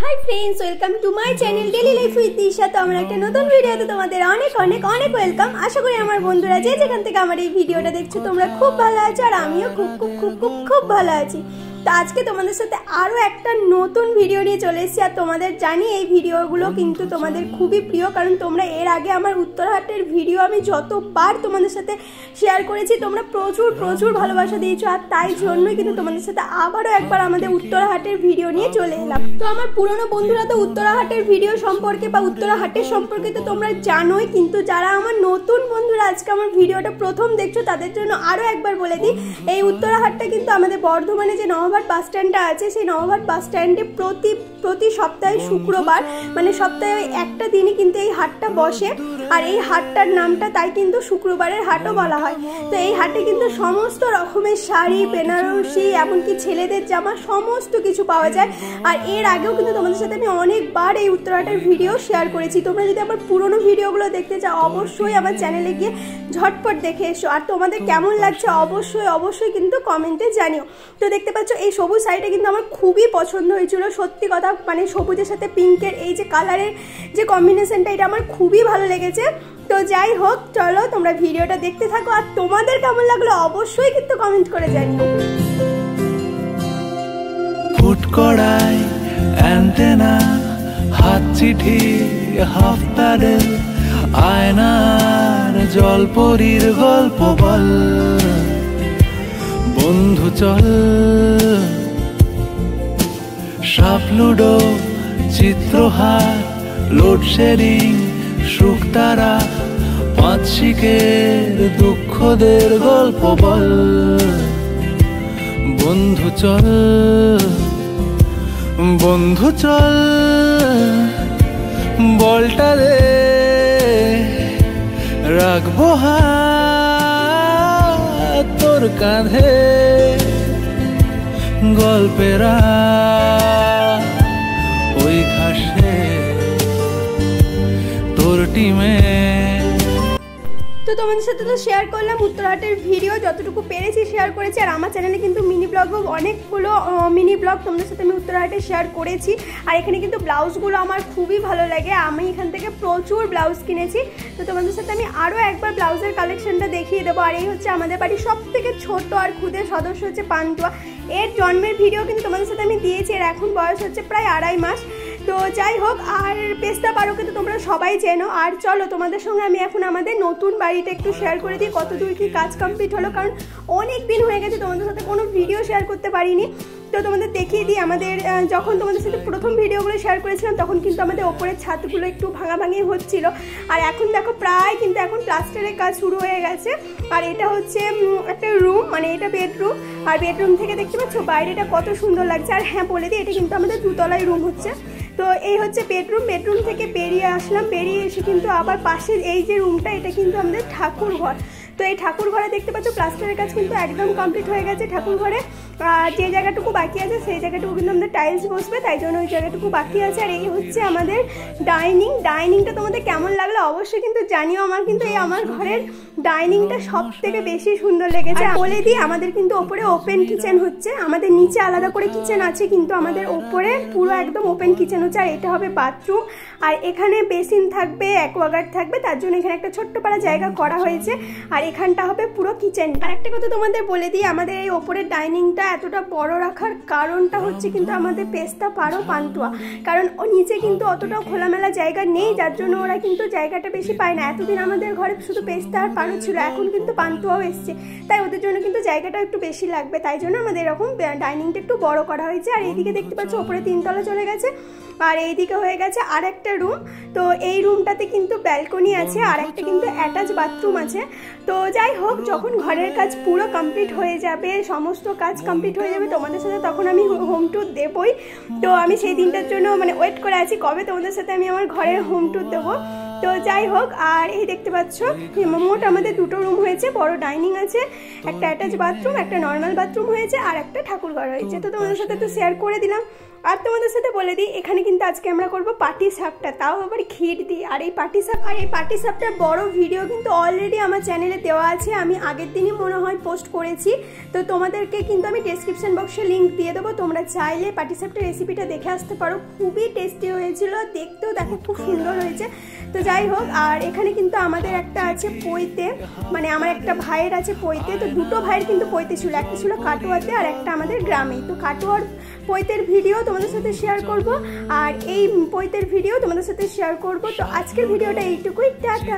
Hi friends, welcome to my channel daily life with Disha. তো আমরা একটা নতুন ভিডিওতে তোমাদের অনেক অনেক অনেক ওয়েলকাম। আশা করি আমার বন্ধুরা যে যেখান থেকে আমার এই ভিডিওটা দেখছো তোমরা খুব ভালো আছো, আর আমিও খুব খুব খুব খুব খুব ভালো আছি। তো আজকে তোমাদের সাথে আরও একটা নতুন ভিডিও নিয়ে চলে এসেছি। আর তোমাদের জানি এই ভিডিওগুলো কিন্তু তোমাদের খুবই প্রিয়, কারণ তোমরা এর আগে আমার উত্তরহাটের ভিডিও আমি যতবার তোমাদের সাথে শেয়ার করেছি তোমরা প্রচুর প্রচুর ভালোবাসা দিয়েছো, আর তাই জন্যই কিন্তু তোমাদের সাথে আবারও একবার আমাদের উত্তরহাটের ভিডিও নিয়ে চলে এলাম। তো আমার পুরনো বন্ধুরা তো উত্তরহাটের ভিডিও সম্পর্কে বা উত্তরহাটের সম্পর্কে তো তোমরা জানোই, কিন্তু যারা আমার নতুন বন্ধুরা আজকে আমার ভিডিওটা প্রথম দেখছো তাদের জন্য আরও একবার বলে দিই, এই উত্তরহাটটা কিন্তু আমাদের বর্ধমানে যে নবাবহাট বাস স্ট্যান্ডটা আছে সেই নবাবহাট বাস স্ট্যান্ডে প্রতি সপ্তাহে শুক্রবার মানে সপ্তাহে একটা দিনই কিন্তু এই হাটটা বসে। আর এই হাটটার নামটা তাই কিন্তু শুক্রবারের হাটও বলা হয়। তো এই হাটে কিন্তু সমস্ত রকমের শাড়ি, বেনারসি, এমনকি ছেলেদের জামা সমস্ত কিছু পাওয়া যায়। আর এর আগেও কিন্তু তোমাদের সাথে আমি অনেকবার এই উত্তরহাটের ভিডিও শেয়ার করেছি। তোমরা যদি আমার পুরনো ভিডিওগুলো দেখতে চাও অবশ্যই আমার চ্যানেলে গিয়ে ঝটপট দেখে এসো। আর তোমাদের কেমন লাগছে অবশ্যই অবশ্যই কিন্তু কমেন্টে জানিও। তো দেখতে পাচ্ছ এই সবুজ শাড়িটা কিন্তু আমার খুবই পছন্দ হয়েছিল, সত্যি কথা। মানে সবুজের সাথে পিঙ্কের এই যে কালারের যে কম্বিনেশনটা, এটা আমার খুবই ভালো লেগেছে। তো যাই হোক, চলো তোমরা ভিডিওটা দেখতে থাকো, আর তোমাদের কেমন লাগলো অবশ্যই কিন্তু কমেন্ট করে জানিও। ফুট কড়াই, অ্যান্টেনা, হাত চিঠি, হাফ প্যাডেল, আয়নার জলপরীর গল্প বল, বন্ধু চল, সাপ লুডো, চিত্রহার, লোডশেডিং, শুকতারা, পাঁচ শিকের দুঃখদের গল্প বল, বন্ধু চল, বন্ধু চল, বলটা দে, রাখবো হাত তোর কাঁধে, গল্পেরা ওই ঘাসে তোর টিমে। তো তোমাদের সাথে তো শেয়ার করলাম উত্তরহাটের ভিডিও, যতটুকু পেরেছি শেয়ার করেছি। আর আমার চ্যানেলে কিন্তু মিনি ব্লগও অনেকগুলো মিনি ব্লগ তোমাদের সাথে আমি উত্তরহাটে শেয়ার করেছি। আর এখানে কিন্তু ব্লাউজগুলো আমার খুবই ভালো লাগে, আমি এখান থেকে প্রচুর ব্লাউজ কিনেছি। তো তোমাদের সাথে আমি আরও একবার ব্লাউজের কালেকশনটা দেখিয়ে দেবো। আর এই হচ্ছে আমাদের বাড়ির সব থেকে ছোট্ট আর ক্ষুদে সদস্য হচ্ছে পান্তুয়া। এর জন্মের ভিডিও কিন্তু তোমাদের সাথে আমি দিয়েছি। এর এখন বয়স হচ্ছে প্রায় 2.5 মাস। তো যাই হোক, আর পেস্তা পারোকে তো তোমরা সবাই চেনো। আর চলো তোমাদের সঙ্গে আমি এখন আমাদের নতুন বাড়িটা একটু শেয়ার করে দিই, কত দূর কি কাজ কমপ্লিট হলো, কারণ অনেক দিন হয়ে গেছে তোমাদের সাথে কোনো ভিডিও শেয়ার করতে পারিনি। তো তোমাদের দেখিয়ে দিই, আমাদের যখন তোমাদের সাথে প্রথম ভিডিওগুলো শেয়ার করেছিলাম তখন কিন্তু আমাদের ওপরের ছাদগুলো একটু ভাঙাভাঙি হচ্ছিল। আর এখন দেখো প্রায় কিন্তু এখন প্লাস্টারের কাজ শুরু হয়ে গেছে। আর এটা হচ্ছে একটা রুম, মানে এটা বেডরুম। আর বেডরুম থেকে দেখতে পাচ্ছ বাইরেটা কত সুন্দর লাগছে। আর হ্যাঁ বলে দিই, এটা কিন্তু আমাদের 2 তলায় রুম হচ্ছে। তো এই হচ্ছে বেডরুম। বেডরুম থেকে বেরিয়ে আসলাম, বেরিয়ে এসে কিন্তু আবার পাশের এই যে রুমটা, এটা কিন্তু আমাদের ঠাকুর ঘর। তো এই ঠাকুর ঘরে দেখতে পাচ্ছ প্লাস্টারের কাজ কিন্তু একদম কমপ্লিট হয়ে গেছে। ঠাকুর ঘরে যে জায়গাটুকু বাকি আছে সেই জায়গাটুকু কিন্তু আমাদের টাইলস বসবে, তাই জন্য ওই জায়গাটুকু বাকি আছে। আর এই হচ্ছে আমাদের ডাইনিংটা তোমাদের কেমন লাগলো অবশ্যই কিন্তু জানিও। আমার কিন্তু এই আমার ঘরের ডাইনিংটা সব থেকে বেশি সুন্দর লেগেছে। বলে দিই, আমাদের কিন্তু ওপরে ওপেন কিচেন হচ্ছে, আমাদের নিচে আলাদা করে কিচেন আছে, কিন্তু আমাদের ওপরে পুরো একদম ওপেন কিচেন হচ্ছে। আর এটা হবে বাথরুম, আর এখানে বেসিন থাকবে, অ্যাকোয়াগার্ড থাকবে, তার জন্য এখানে একটা ছোট্ট পাড়া জায়গা করা হয়েছে। আর এখানটা হবে পুরো কিচেন। আর একটা কথা তোমাদের বলে দিই, আমাদের এই ওপরের ডাইনিংটা এতটা বড় রাখার কারণটা হচ্ছে কিন্তু আমাদের পেস্তা পারো পান্তুয়া, কারণ ও নিচে কিন্তু অতটাও খোলামেলা জায়গা নেই, যার জন্য ওরা কিন্তু জায়গাটা বেশি পায় না। এতদিন আমাদের ঘরে শুধু পেস্তা আর পারো ছিল, এখন কিন্তু পান্তুয়াও এসছে, তাই ওদের জন্য কিন্তু জায়গাটা একটু বেশি লাগবে, তাই জন্য আমাদের এরকম ডাইনিংটা একটু বড় করা হয়েছে। আর এইদিকে দেখতে পাচ্ছ ওপরে 3 তলা চলে গেছে, আর এইদিকে হয়ে গেছে আর একটা রুম। তো এই রুমটাতে কিন্তু ব্যালকনি আছে, আর একটা কিন্তু অ্যাটাচ বাথরুম আছে। তো যাই হোক, যখন ঘরের কাজ পুরো কমপ্লিট হয়ে যাবে, সমস্ত কাজ কমপ্লিট হয়ে যাবে তোমাদের সাথে, তখন আমি হোম ট্যুর দেবই। তো আমি সেই দিনটার জন্য মানে ওয়েট করে আছি, কবে তোমাদের সাথে আমি আমার ঘরের হোম ট্যুর দেবো। তো যাই হোক, আর এই দেখতে পাচ্ছ মোট আমাদের দুটো রুম হয়েছে, বড় ডাইনিং আছে, একটা অ্যাটাচ বাথরুম, একটা নর্মাল বাথরুম হয়েছে, আর একটা ঠাকুর ঘর হয়েছে। তো তোমাদের সাথে তো শেয়ার করে দিলাম। আর তোমাদের সাথে বলে দিই, এখানে কিন্তু আজকে আমরা করব পাটি সাপটা, তাও আবার ক্ষীর দিয়ে। আর এই পাটি সাপটার বড় ভিডিও কিন্তু অলরেডি আমার চ্যানেলে দেওয়া আছে, আমি আগের দিনই মনে হয় পোস্ট করেছি। তো তোমাদেরকে কিন্তু আমি ডেসক্রিপশন বক্সে লিঙ্ক দিয়ে দেবো, তোমরা চাইলে পাটি সাপটার রেসিপিটা দেখে আসতে পারো। খুবই টেস্টি হয়েছিল, দেখতেও দেখো খুব সুন্দর হয়েছে। তো যাই হোক, আর এখানে কিন্তু আমাদের একটা আছে পৈতে, মানে আমার একটা ভাইয়ের আছে পৈতে। তো দুটো ভাইয়ের কিন্তু পৈতে ছিল, একটা ছিল কাটোয়াতে আর একটা আমাদের গ্রামে। তো কাটোয়ার পৈতের ভিডিও তোমাদের সাথে শেয়ার করব, আর এই পৈতের ভিডিও তোমাদের সাথে শেয়ার করব। তো আজকের ভিডিওটা এইটুকুই, টাটা।